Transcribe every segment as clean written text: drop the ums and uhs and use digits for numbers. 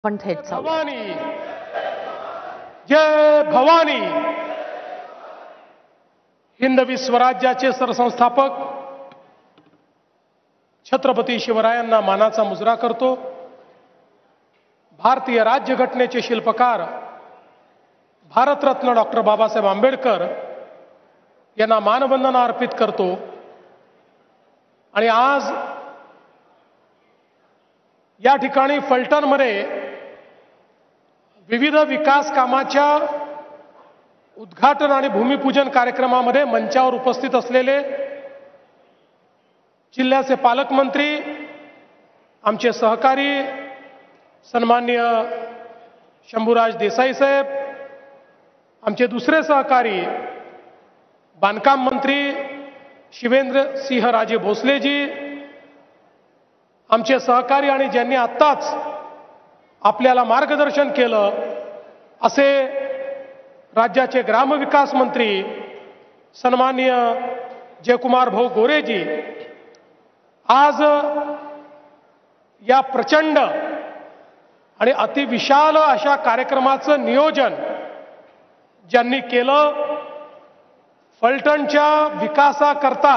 पण थेट चालू. भवानी जय भवानी. हिंदवी स्वराज्याचे सरसंस्थापक छत्रपती शिवरायांना मानाचा मुजरा करतो. भारतीय राज्यघटनेचे शिल्पकार भारतरत्न डॉक्टर बाबासाहेब आंबेडकर यांना मानवंदना अर्पित करतो. आणि आज या ठिकाणी फलटणमध्ये विविध विकास कामाच्या उद्घाटन आणि भूमिपूजन कार्यक्रमामध्ये मंचावर उपस्थित असलेले जिल्ह्याचे पालकमंत्री, आमचे सहकारी सन्माननीय शंभूराज देसाई साहेब, आमचे दुसरे सहकारी बांधकाम मंत्री शिवेंद्र सिंह राजे भोसलेजी, आमचे सहकारी आणि ज्यांनी आत्ताच आपल्याला मार्गदर्शन केलं असे राज्याचे ग्रामविकास मंत्री सन्माननीय जयकुमार भाऊ गोरेजी, आज या प्रचंड आणि अतिविशाल अशा कार्यक्रमाचं नियोजन ज्यांनी केलं, फलटणच्या विकासाकरता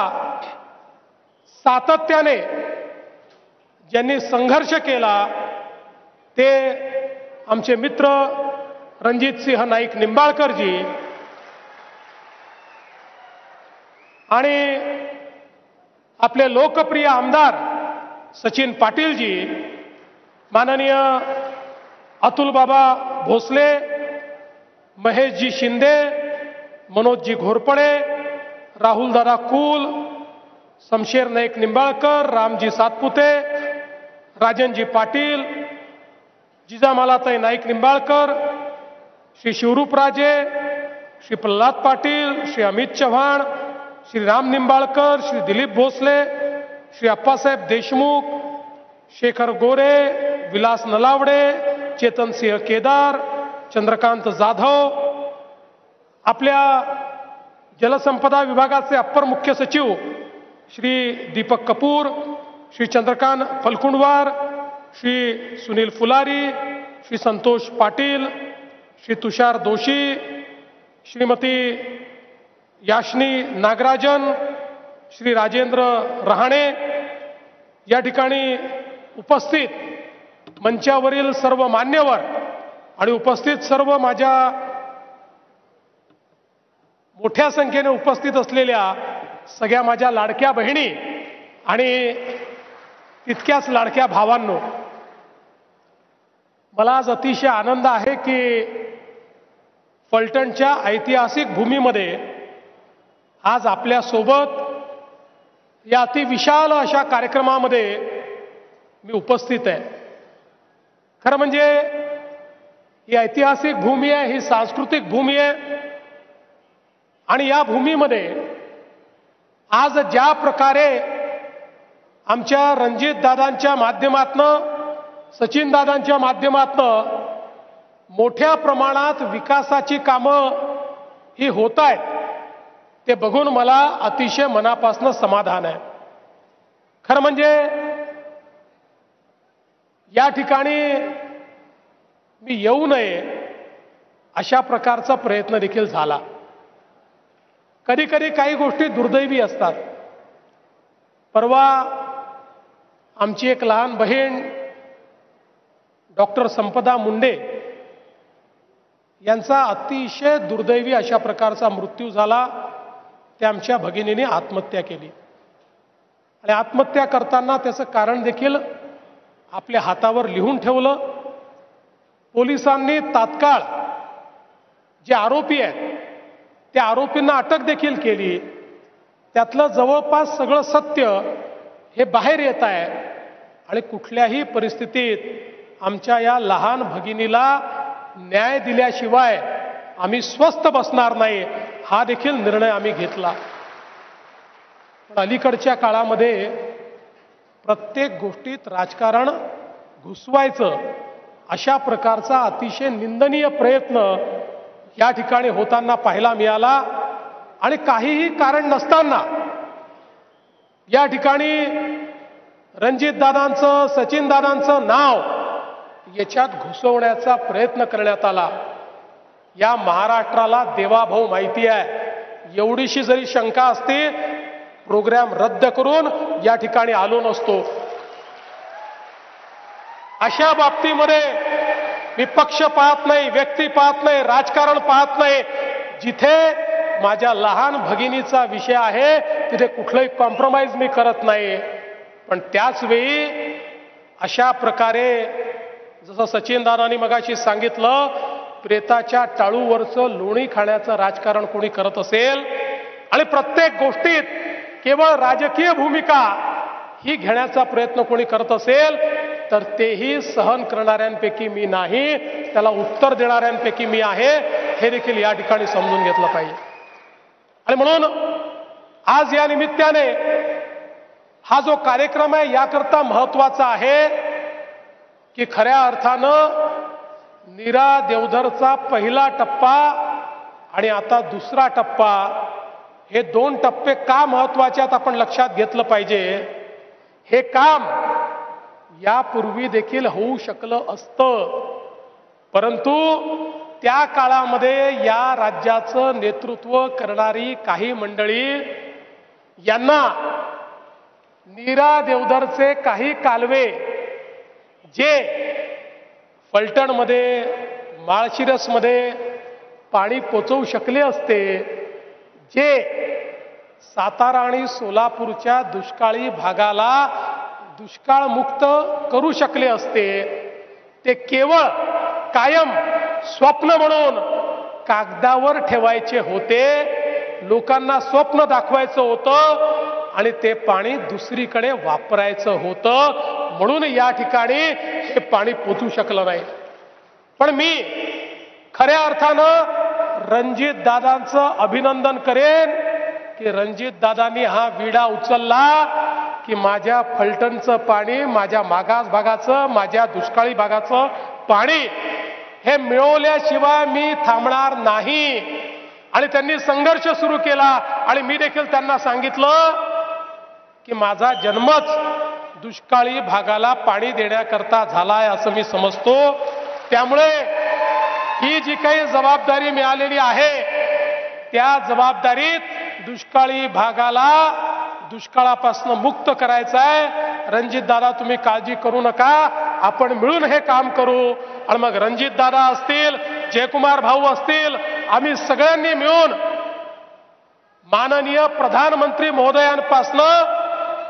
सातत्याने ज्यांनी संघर्ष केला ते आमचे मित्र रणजितसिंह नाईक निंबाळकरजी आणि आपले लोकप्रिय आमदार सचिन पाटीलजी, माननीय अतुलबाबा भोसले, महेशजी शिंदे, मनोजजी घोरपडे, राहुलदादा कुल, शमशेर नाईक निंबाळकर, रामजी सातपुते, राजनजी पाटील, जिजामालाताई नाईक निंबाळकर, श्री शिवरूपराजे, श्री प्रल्हाद पाटील, श्री अमित चव्हाण, श्री राम निंबाळकर, श्री दिलीप भोसले, श्री अप्पासाहेब देशमुख, शेखर गोरे, विलास नलावडे, चेतनसिंह केदार, चंद्रकांत जाधव, आपल्या जलसंपदा विभागाचे अप्पर मुख्य सचिव श्री दीपक कपूर, श्री चंद्रकांत फलकुंडवार, श्री सुनील फुलारी, श्री संतोष पाटील, श्री तुषार दोशी, श्रीमती याशनी नागराजन, श्री राजेंद्र रहाणे, या ठिकाणी उपस्थित मंचावरील सर्व मान्यवर आणि उपस्थित सर्व माझ्या मोठ्या संख्येने उपस्थित असलेल्या सगळ्या माझ्या लाडक्या बहिणी आणि तितक्याच लाडक्या भावांनो, मला आज अतिशय आनंद आहे की फलटणच्या ऐतिहासिक भूमीमध्ये आज आपल्यासोबत या अतिविशाल अशा कार्यक्रमामध्ये मी उपस्थित आहे. खरं म्हणजे ही ऐतिहासिक भूमी आहे, ही सांस्कृतिक भूमी आहे आणि या भूमीमध्ये आज ज्या प्रकारे आमच्या रणजितदादांच्या माध्यमातनं, सचिनदादांच्या माध्यमातनं मोठ्या प्रमाणात विकासाची कामं ही होत आहेत ते बघून मला अतिशय मनापासून समाधान आहे. खरं म्हणजे या ठिकाणी मी येऊ नये अशा प्रकारचा प्रयत्न देखील झाला. कधी कधी काही गोष्टी दुर्दैवी असतात. परवा आमची एक लहान बहीण डॉक्टर संपदा मुंडे यांचा अतिशय दुर्दैवी अशा प्रकारचा मृत्यू झाला. त्या आमच्या भगिनीने आत्महत्या केली आणि आत्महत्या करताना त्याचं कारण देखील आपल्या हातावर लिहून ठेवलं. पोलिसांनी तात्काळ जे आरोपी आहेत त्या आरोपींना अटक देखील केली. त्यातलं जवळपास सगळं सत्य हे बाहेर येत आहे आणि कुठल्याही परिस्थितीत आमच्या या लहान भगिनीला न्याय दिल्याशिवाय आम्ही स्वस्थ बसणार नाही हा देखील निर्णय आम्ही घेतला. पण अलीकडच्या काळामध्ये प्रत्येक गोष्टीत राजकारण घुसवायचं अशा प्रकारचा अतिशय निंदनीय प्रयत्न या ठिकाणी होताना पाहायला मिळाला आणि काहीही कारण नसताना या ठिकाणी रणजितदादांचं, सचिनदादांचं नाव याच्यात घुसवण्याचा प्रयत्न करण्यात आला. या महाराष्ट्राला देवाभाऊ माहिती आहे. एवढीशी जरी शंका असती प्रोग्राम रद्द करून या ठिकाणी आलो नसतो. अशा बाबतीमध्ये मी पक्ष पाहत नाही, व्यक्ती पाहत नाही, राजकारण पाहत नाही. जिथे माझ्या लहान भगिनीचा विषय आहे तिथे कुठलंही कॉम्प्रोमाइज मी करत नाही. पण त्याच वेळी अशा प्रकारे जसं सचिन दादांनी मगाशी सांगितलं, प्रेताच्या टाळूवरचं लोणी खाण्याचं राजकारण कोणी करत असेल आणि प्रत्येक गोष्टीत केवळ राजकीय भूमिका ही घेण्याचा प्रयत्न कोणी करत असेल तर तेही सहन करणाऱ्यांपैकी मी नाही, त्याला उत्तर देणाऱ्यांपैकी मी आहे, हे देखील या ठिकाणी समजून घेतलं पाहिजे. आणि म्हणून आज या निमित्ताने हा जो कार्यक्रम आहे याकरता महत्वाचा आहे की खऱ्या अर्थानं नीरा देवधरचा पहिला टप्पा आणि आता दुसरा टप्पा, हे दोन टप्पे का महत्वाचे आहेत आपण लक्षात घेतलं पाहिजे. हे काम यापूर्वी देखील होऊ शकलं असतं, परंतु त्या काळामध्ये या राज्याचं नेतृत्व करणारी काही मंडळी यांना नीरा देवधरचे काही कालवे जे फलटणमध्ये, माळशिरसमध्ये पाणी पोचवू शकले असते, जे सातारा आणि सोलापूरच्या दुष्काळी भागाला दुष्काळमुक्त करू शकले असते, ते केवळ कायम स्वप्न म्हणून कागदावर ठेवायचे होते. लोकांना स्वप्न दाखवायचं होतं आणि ते पाणी दुसरीकडे वापरायचं होतं, म्हणून या ठिकाणी हे पाणी पोचू शकलं नाही. पण मी खऱ्या अर्थानं रणजित दादांचं अभिनंदन करेन की रणजित दादांनी हा विडा उचलला की माझ्या फलटणचं पाणी, माझ्या मागास भागाचं, माझ्या दुष्काळी भागाचं पाणी हे मिळवल्याशिवाय मी थांबणार नाही. आणि त्यांनी संघर्ष सुरू केला आणि मी देखील त्यांना सांगितलं की माझा जन्मच दुष्काळी भागाला पाणी देण्याकरता झालाय असं मी समजतो. त्यामुळे ही जी काही जबाबदारी मिळालेली आहे त्या जबाबदारीत दुष्काळी भागाला दुष्काळापासून मुक्त करायचं आहे. रणजित दादा तुम्ही काळजी करू नका, आपण मिळून हे काम करू. आणि मग रणजित दादा असतील, जयकुमार भाऊ असतील, आम्ही सगळ्यांनी मिळून माननीय प्रधानमंत्री महोदयांपासनं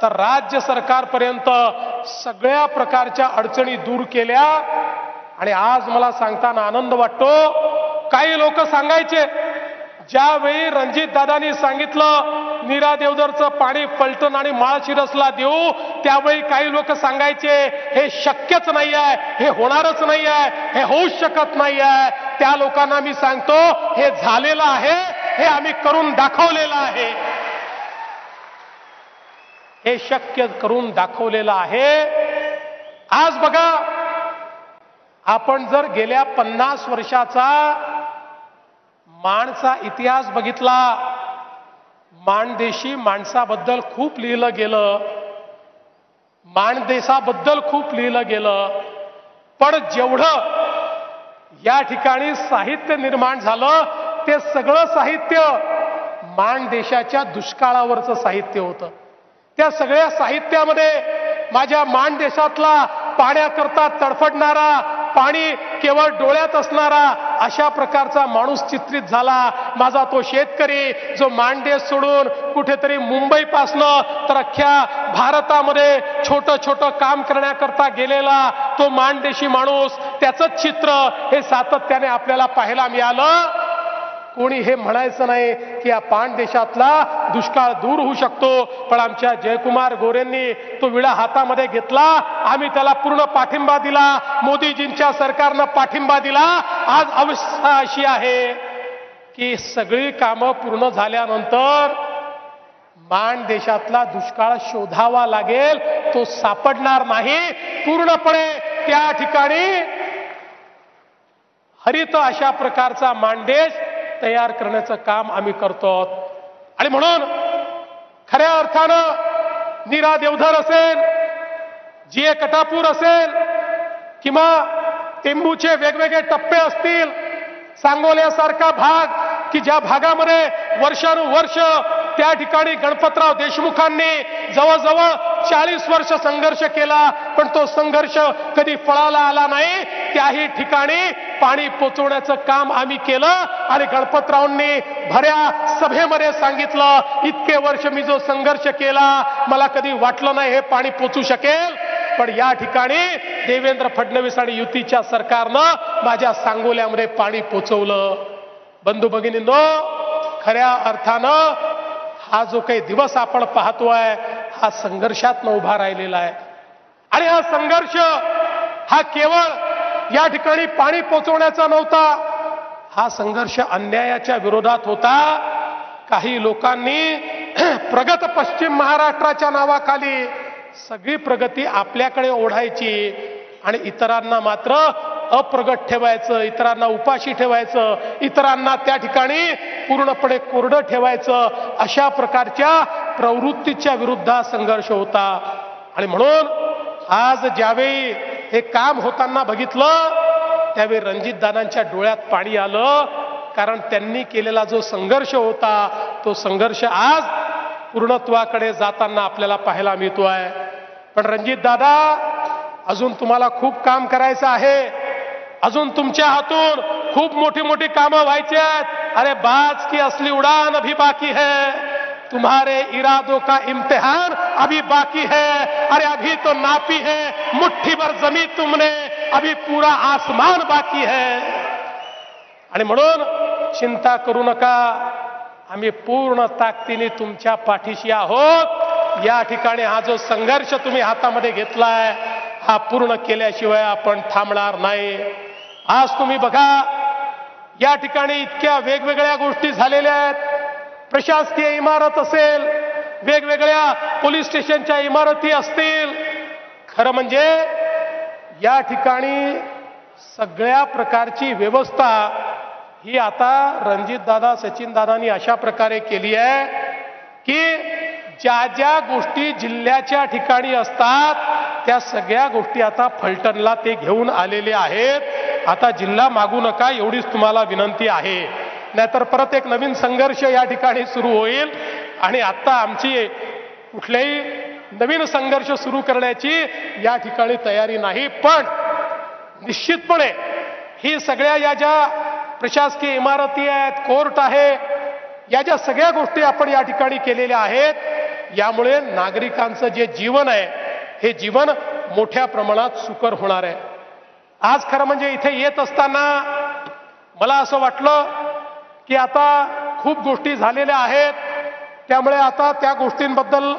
तर राज्य सरकारपर्यंत सगळ्या प्रकारच्या अडचणी दूर केल्या. आणि आज मला सांगताना आनंद वाटतो, काही लोक सांगायचे ज्यावेळी रणजित दादांनी सांगितलं नीरा देवधरचं पाणी फलटण आणि माळशिरसला देऊ, त्यावेळी काही लोक सांगायचे हे शक्यच नाही आहे, हे होणारच नाही आहे, हे होऊच शकत नाही आहे. त्या लोकांना मी सांगतो हे झालेलं आहे, हे आम्ही करून दाखवलेलं आहे, हे शक्य करून दाखवलेलं आहे. आज बघा, आपण जर गेल्या 50 वर्षाचा माणचा इतिहास बघितला, माणदेशी माणसाबद्दल खूप लिहिलं गेलं, माणदेशाबद्दल खूप लिहिलं गेलं, पण जेवढं या ठिकाणी साहित्य निर्माण झालं ते सगळं साहित्य माणदेशाच्या दुष्काळावरचं साहित्य होतं. त्या सगळ्या साहित्यामध्ये माझ्या माणदेशातला पाण्याकरता तडफडणारा, पाणी केवळ डोळ्यात असणारा अशा प्रकारचा माणूस चित्रित झाला. माझा तो शेतकरी जो माणदेश सोडून कुठेतरी मुंबईपासनं तर अख्ख्या भारतामध्ये छोटं छोटं काम करण्याकरता गेलेला तो माणदेशी माणूस, त्याचंच चित्र हे सातत्याने आपल्याला पाहायला मिळालं. कोणी हे म्हणायचं नाही की या पाण देशातला दुष्काळ दूर होऊ शकतो, पण आमच्या जयकुमार गोरेंनी तो विडा हातामध्ये घेतला, आम्ही त्याला पूर्ण पाठिंबा दिला, मोदीजींच्या सरकारनं पाठिंबा दिला. आज अवस्था अशी आहे की सगळी कामं पूर्ण झाल्यानंतर माण देशातला दुष्काळ शोधावा लागेल, तो सापडणार नाही. पूर्णपणे त्या ठिकाणी हरित अशा प्रकारचा माणदेश तयार करण्याचं काम आम्ही करतो. आणि म्हणून खऱ्या अर्थानं नीरा देवधर असेल, जी ए कटापूर असेल किंवा टेंबूचे वेगवेगळे टप्पे असतील, सांगोल्यासारखा भाग की ज्या भागामध्ये वर्षानुवर्ष त्या ठिकाणी गणपतराव देशमुखांनी जवळजवळ 40 वर्ष संघर्ष केला, पण तो संघर्ष कधी फळाला आला नाही. त्याही ठिकाणी पाणी पोचवण्याचं काम आम्ही केलं आणि गणपतरावांनी भऱ्या सभेमध्ये सांगितलं, इतके वर्ष मी जो संघर्ष केला मला कधी वाटलं नाही हे पाणी पोचू शकेल, पण या ठिकाणी देवेंद्र फडणवीस आणि युतीच्या सरकारनं माझ्या सांगोल्यामध्ये पाणी पोचवलं. बंधू भगिनींनो, खऱ्या अर्थानं हा जो काही दिवस आपण पाहतोय हा संघर्षात उभा राहिलेला आहे. आणि हा संघर्ष हा केवळ या ठिकाणी पाणी पोचवण्याचा नव्हता, हा संघर्ष अन्यायाच्या विरोधात होता. काही लोकांनी प्रगत पश्चिम महाराष्ट्राच्या नावाखाली सगळी प्रगती आपल्याकडे ओढायची आणि इतरांना मात्र अप्रगत ठेवायचं, इतरांना उपाशी ठेवायचं, इतरांना त्या ठिकाणी पूर्णपणे कोरडं ठेवायचं, अशा प्रकारच्या प्रवृत्तीच्या विरुद्ध संघर्ष होता. आणि म्हणून आज ज्यावेळी हे काम होताना बघितलं त्यावेळी रणजितदादांच्या डोळ्यात पाणी आलं, कारण त्यांनी केलेला जो संघर्ष होता तो संघर्ष आज पूर्णत्वाकडे जाताना आपल्याला पाहायला मिळतोय. पण रणजितदादा, अजून तुम्हाला खूप काम करायचं आहे, अजून तुमच्या हातून खूप मोठी मोठी कामं व्हायची आहेत. अरे बाज की असली उड़ान अभी बाकी है, तुम्हारे इरादों का इम्तिहान अभी बाकी है. अरे अभी तो नापी है मुट्ठी भर जमीन तुमने, अभी पूरा आसमान बाकी है. आणि म्हणून चिंता करू नका, आम्ही पूर्ण ताकदीने तुमच्या पाठीशी आहोत. या ठिकाणी हा जो संघर्ष तुम्ही हातामध्ये घेतलाय हा पूर्ण केल्याशिवाय आपण थांबणार नाही. आज तुम्ही बघा, या ठिकाणी इतक्या वेगवेगळ्या गोष्टी झालेल्या आहेत. प्रशासकीय इमारत असेल, वेगवेगळ्या पोलीस स्टेशनच्या इमारती असतील. खरं म्हणजे या ठिकाणी सगळ्या प्रकारची व्यवस्था ही आता रणजितदादा, सचिनदादांनी अशा प्रकारे केली आहे की ज्या ज्या गोष्टी जिल्ह्याच्या ठिकाणी असतात त्या सगळ्या गोष्टी आता फलटणला ते घेऊन आलेले आहेत. आता जिल्हा मागू नका एवढीच तुम्हाला विनंती आहे, नाहीतर परत एक नवीन संघर्ष या ठिकाणी सुरू होईल. आणि आता आमची कुठल्याही नवीन संघर्ष सुरू करण्याची या ठिकाणी तयारी नाही. पण निश्चितपणे ही सगळ्या या ज्या प्रशासकीय इमारती आहेत, कोर्ट आहे, या ज्या सगळ्या गोष्टी आपण या ठिकाणी केलेल्या आहेत, यामुळे नागरिकांचं जे जीवन आहे हे जीवन मोठ्या प्रमाणात सुकर होणार आहे. आज खरं म्हणजे इथे येत असताना मला असं वाटलं की आता खूप गोष्टी झालेल्या आहेत, त्यामुळे आता त्या गोष्टींबद्दल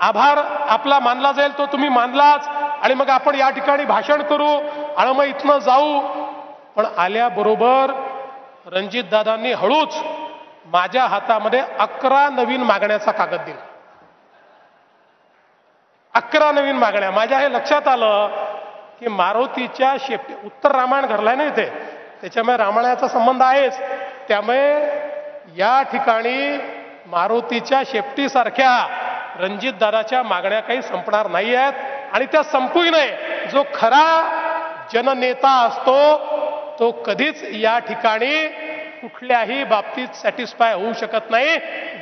आभार आपला मानला जाईल तो तुम्ही मानलाच, आणि मग आपण या ठिकाणी भाषण करू आणि मग इथनं जाऊ. पण आल्याबरोबर रणजितदादांनी हळूच माझ्या हातामध्ये 11 नवीन मागण्याचा कागद दिला. 11 नवीन मागण्या. माझ्या हे लक्षात आलं की मारुतीच्या शेपटी, उत्तर रामायण घडलाय ना इथे, त्याच्यामुळे रामायणाचा संबंध आहेच, त्यामुळे या ठिकाणी मारुतीच्या शेपटीसारख्या रणजितदादाच्या मागण्या काही संपणार नाही आहेत आणि त्या संपूही नाही. जो खरा जननेता असतो तो कधीच या ठिकाणी कुठल्याही बाबतीत सॅटिस्फाय होऊ शकत नाही.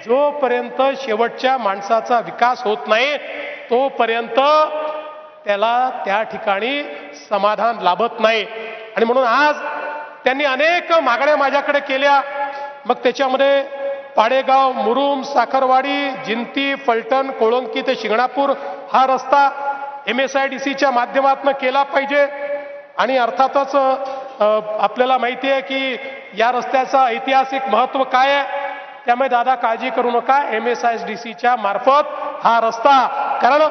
जोपर्यंत शेवटच्या माणसाचा विकास होत नाही तोपर्यंत त्याला त्या ठिकाणी समाधान लाभत नाही. आणि म्हणून आज त्यांनी अनेक मागण्या माझ्याकडे केल्या. मग त्याच्यामध्ये पाडेगाव, मुरुम, साखरवाडी, जिंती, फलटण, कोळंकी ते शिंगणापूर हा रस्ता MSIDCच्या माध्यमातून केला पाहिजे. आणि अर्थातच आपल्याला माहिती आहे की या रस्त्याचं ऐतिहासिक महत्व काय आहे, त्यामुळे दादा काळजी करू नका, MSIDCच्या मार्फत हा रस्ता, कारण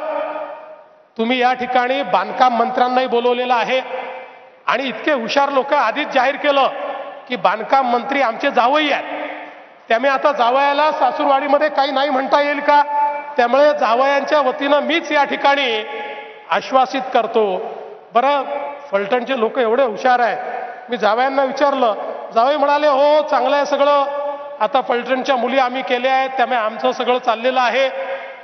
तुम्ही या ठिकाणी बांधकाम मंत्र्यांनाही बोलवलेलं आहे आणि इतके हुशार लोक आधीच जाहीर केलं की बांधकाम मंत्री आमचे जावई आहेत, त्यामुळे आता जावयाला सासूरवाडीमध्ये काही नाही म्हणता येईल का, त्यामुळे जावयांच्या वतीनं मीच या ठिकाणी आश्वासित करतो. बरं, फलटणचे लोक एवढे हुशार आहेत, मी जावयांना विचारलं, जावई म्हणाले हो चांगलं आहे सगळं, आता फलटणच्या मुली आम्ही केल्या आहेत त्यामुळे आमचं सगळं चाललेलं आहे.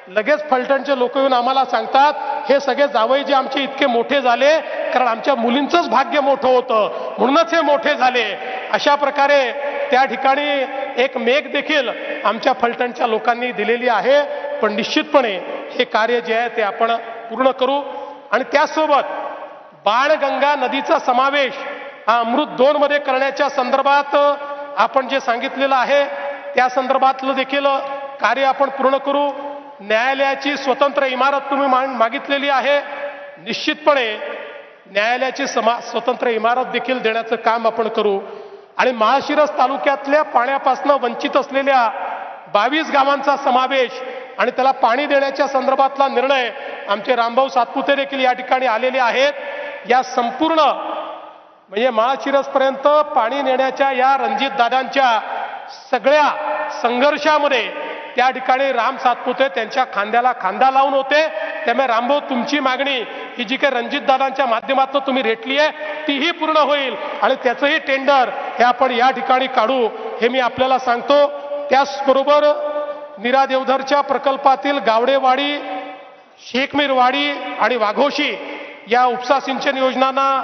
लगेच फलटणचे लोक येऊन आम्हाला सांगतात हे सगळे जावई जे आमचे इतके मोठे झाले कारण आमच्या मुलींचंच भाग्य मोठं होतं म्हणूनच हे मोठे झाले. अशा प्रकारे त्या ठिकाणी एक मेघ देखील आमच्या फलटणच्या लोकांनी दिलेली आहे. पण निश्चितपणे हे कार्य जे आहे ते आपण पूर्ण करू. आणि त्यासोबत बाणगंगा नदीचा समावेश हा अमृत 2 मध्ये करण्याच्या संदर्भात आपण जे सांगितलेलं आहे त्या संदर्भातलं देखील कार्य आपण पूर्ण करू. न्यायालयाची स्वतंत्र इमारत तुम्ही मागितलेली आहे. निश्चितपणे न्यायालयाची स्वतंत्र इमारत देखील देण्याचं काम आपण करू. आणि माळशिरस तालुक्यातल्या पाण्यापासून वंचित असलेल्या 22 गावांचा समावेश आणि त्याला पाणी देण्याच्या संदर्भातला निर्णय आमचे रामभाऊ सातपुते देखील या ठिकाणी आलेले आहेत. या संपूर्ण म्हणजे माळशिरस पर्यंत पाणी नेण्याच्या या रणजितदादांच्या सगळ्या संघर्षामध्ये त्या ठिकाणी राम सातपुते त्यांच्या खांद्याला खांदा लावून होते. त्यामुळे रामभाऊ तुमची मागणी ही जी काही रणजितदादांच्या माध्यमातून तुम्ही रेटली आहे तीही पूर्ण होईल आणि त्याचंही टेंडर हे आपण या ठिकाणी काढू हे मी आपल्याला सांगतो. त्याचबरोबर नीरा देवधरच्या प्रकल्पातील गावडेवाडी, शेखमीरवाडी आणि वाघोशी या उपसा सिंचन योजनांना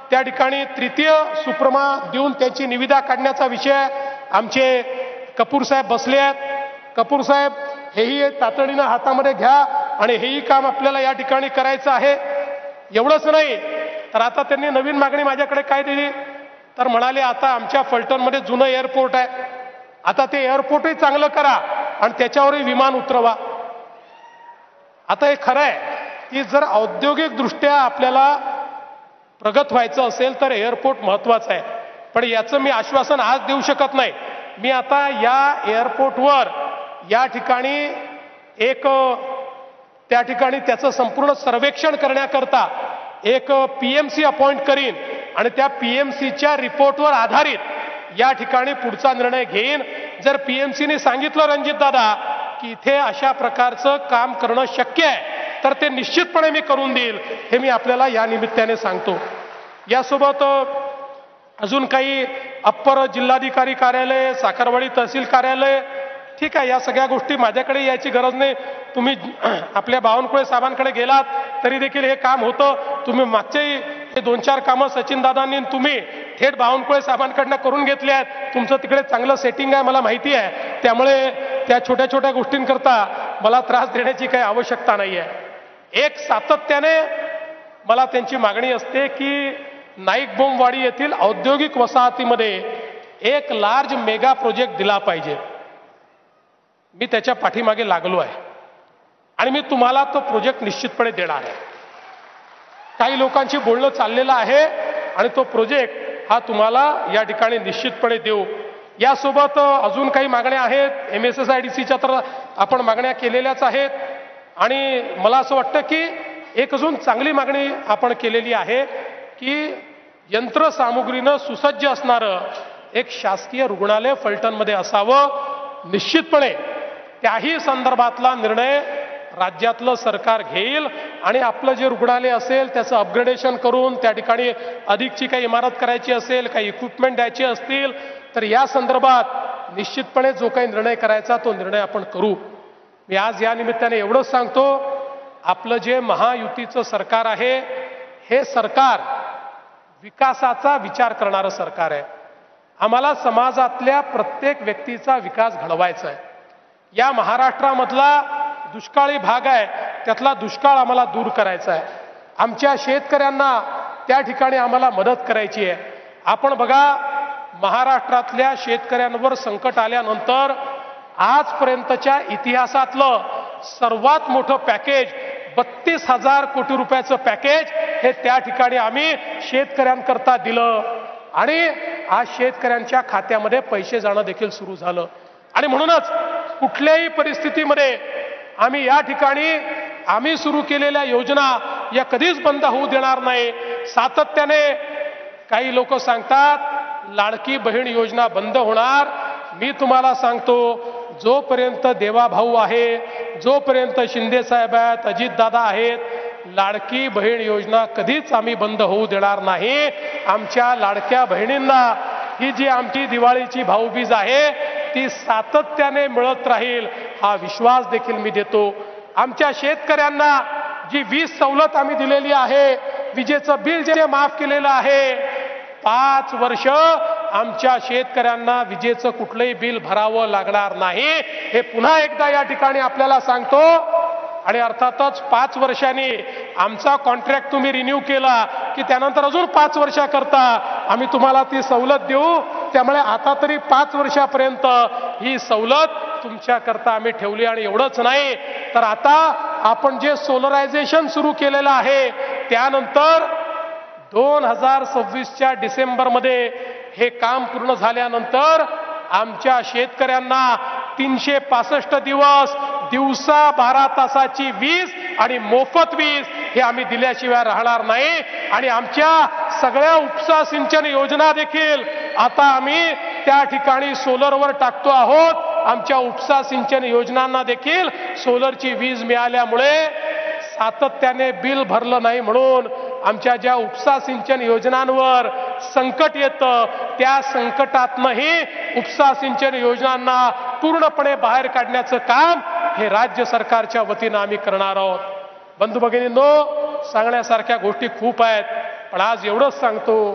त्या ठिकाणी तृतीय सुप्रमा देऊन त्यांची निविदा काढण्याचा विषय आमचे कपूर साहेब बसले आहेत. कपूर साहेब हेही तातडीनं हातामध्ये घ्या आणि हेही काम आपल्याला या ठिकाणी करायचं आहे. एवढंच नाही तर आता त्यांनी नवीन मागणी माझ्याकडे काय दिली तर म्हणाले आता आमच्या फलटणमध्ये जुनं एअरपोर्ट आहे, आता ते एअरपोर्टही चांगलं करा आणि त्याच्यावरही विमान उतरवा. आता हे खरं आहे की जर औद्योगिकदृष्ट्या आपल्याला प्रगत व्हायचं असेल तर एअरपोर्ट महत्वाचं आहे. पण याचं मी आश्वासन आज देऊ शकत नाही. मी आता या एअरपोर्टवर या ठिकाणी एक त्या ठिकाणी त्याचं संपूर्ण सर्वेक्षण करण्याकरता एक पीएमसी अपॉइंट करीन आणि त्या पीएमसीच्या रिपोर्टवर आधारित या ठिकाणी पुढचा निर्णय घेईन. जर पीएमसीने सांगितलं रणजितदादा की इथे अशा प्रकारचं काम करणं शक्य आहे तर ते निश्चितपणे मी करून देईल हे मी आपल्याला या निमित्ताने सांगतो. यासोबत अजून काही अप्पर जिल्हाधिकारी कार्यालय, साखरवाडी तहसील कार्यालय, ठीक आहे, या सगळ्या गोष्टी माझ्याकडे यायची गरज नाही. तुम्ही आपल्या बावनकुळे साहेबांकडे गेलात तरी देखील हे काम होतं. तुम्ही मागचेही हे 2-4 कामं सचिनदादांनी तुम्ही थेट बावनकुळे साहेबांकडनं करून घेतले आहेत. तुमचं तिकडे चांगलं सेटिंग आहे मला माहिती आहे. त्यामुळे त्या छोट्या छोट्या गोष्टींकरता मला त्रास देण्याची काही आवश्यकता नाही आहे. एक सातत्याने मला त्यांची मागणी असते की नाईक बोमवाडी येथील औद्योगिक वसाहतीमध्ये एक लार्ज मेगा प्रोजेक्ट दिला पाहिजे. मी त्याच्या पाठीमागे लागलो आहे आणि मी तुम्हाला तो प्रोजेक्ट निश्चितपणे देणार आहे. काही लोकांशी बोलणं चाललेलं आहे आणि तो प्रोजेक्ट हा तुम्हाला या ठिकाणी निश्चितपणे देऊ. यासोबत अजून काही मागण्या आहेत. MSSIDCच्या तर आपण मागण्या केलेल्याच आहेत आणि मला असं वाटतं की एक अजून चांगली मागणी आपण केलेली आहे की यंत्रसामुग्रीनं सुसज्ज असणारं एक शासकीय रुग्णालय फलटणमध्ये असावं. निश्चितपणे त्याही संदर्भातला निर्णय राज्यातलं सरकार घेईल आणि आपलं जे रुग्णालय असेल त्याचं अपग्रेडेशन करून त्या ठिकाणी अधिकची काही इमारत करायची असेल, काही इक्विपमेंट द्यायचे असतील तर या संदर्भात निश्चितपणे जो काही निर्णय करायचा तो निर्णय आपण करू. मी आज या निमित्ताने एवढंच सांगतो, आपलं जे महायुतीचं सरकार आहे हे सरकार विकासाचा विचार करणारं सरकार आहे. आम्हाला समाजातल्या प्रत्येक व्यक्तीचा विकास घडवायचा आहे. या महाराष्ट्रामधला दुष्काळी भाग आहे त्यातला दुष्काळ आम्हाला दूर करायचा आहे. आमच्या शेतकऱ्यांना त्या ठिकाणी आम्हाला मदत करायची आहे. आपण बघा महाराष्ट्रातल्या शेतकऱ्यांवर संकट आल्यानंतर आजपर्यंतच्या इतिहासातलं सर्वात मोठं पॅकेज 32,000 कोटी रुपयाचं पॅकेज हे त्या ठिकाणी आम्ही शेतकऱ्यांकरता दिलं आणि आज शेतकऱ्यांच्या खात्यामध्ये पैसे जाणं देखील सुरू झालं. आणि म्हणूनच कुठल्याही परिस्थितीमध्ये आम्ही या ठिकाणी आम्ही सुरू केलेल्या योजना या कधीच बंद होऊ देणार नाही. सातत्याने काही लोक सांगतात लाडकी बहीण योजना बंद होणार. मी तुम्हाला सांगतो जोपर्यंत देवाभाऊ आहे, जोपर्यंत शिंदे साहेब आहेत, अजितदादा आहेत, लाडकी बहीण योजना कधीच आम्ही बंद होऊ देणार नाही. आमच्या लाडक्या बहिणींना ही जी आमची दिवाळीची भाऊबीज आहे ती सातत्याने मिळत राहील हा विश्वास देखील मी देतो. आमच्या शेतकऱ्यांना जी वीज सवलत आम्ही दिलेली आहे, विजेचं बिल जे माफ केलेलं आहे, 5 वर्ष आमच्या शेतकऱ्यांना विजेचं कुठलंही बिल भरावं लागणार नाही, हे पुन्हा एकदा या ठिकाणी आपल्याला सांगतो। आणि अर्थातच 5 वर्षांनी आमचा कॉन्ट्रॅक्ट तुम्ही रिन्यू केला की त्यानंतर अजून 5 वर्षाकरता आम्ही तुम्हाला ती सवलत देऊ। त्यामुळे आता तरी 5 वर्षापर्यंत ही सवलत तुमच्याकरता आम्ही ठेवली। आणि एवढंच नाही तर आता आपण जे सोलरायझेशन सुरू केलेलं आहे त्यानंतर 2026च्या डिसेंबरमध्ये हे काम पूर्ण झाल्यानंतर आमच्या शेतकऱ्यांना 365 दिवस दिवसा 12 तासाची वीज आणि मोफत वीज हे आम्ही दिल्याशिवाय राहणार नाही। आणि आमच्या सगळ्या उपसा सिंचन योजना देखील आता आम्ही त्या ठिकाणी सोलरवर टाकतो आहोत। आमच्या उपसा सिंचन योजनांना देखील सोलरची वीज मिळाल्यामुळे सातत्याने बिल भरलं नाही म्हणून आमच्या ज्या उपसा सिंचन योजनांवर संकट येतं त्या संकटातनंही उपसा सिंचन योजनांना पूर्णपणे बाहेर काढण्याचं काम हे राज्य सरकारच्या वतीनं आम्ही करणार आहोत। बंधू भगिनींनो, सांगण्यासारख्या गोष्टी खूप आहेत, पण आज एवढंच सांगतो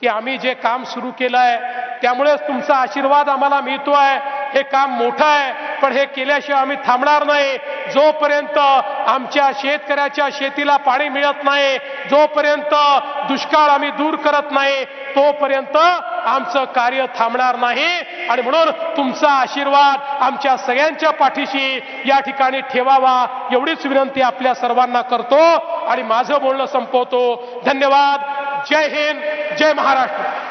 की आम्ही जे काम सुरू केलं आहे त्यामुळेच तुमचा आशीर्वाद आम्हाला मिळतोय। हे काम मोठं आहे, पण हे केल्याशिवाय आम्ही थांबणार नाही। जोपर्यंत आमच्या शेतकऱ्याच्या शेतीला पाणी मिळत नाही, जोपर्यंत दुष्काळ आम्ही दूर करत नाही, तोपर्यंत आमचं कार्य थांबणार नाही। आणि म्हणून तुमचा आशीर्वाद आमच्या सगळ्यांच्या पाठीशी या ठिकाणी ठेवावा एवढीच विनंती आपल्या सर्वांना करतो आणि माझं बोलणं संपवतो। धन्यवाद। जय हिंद, जय महाराष्ट्र।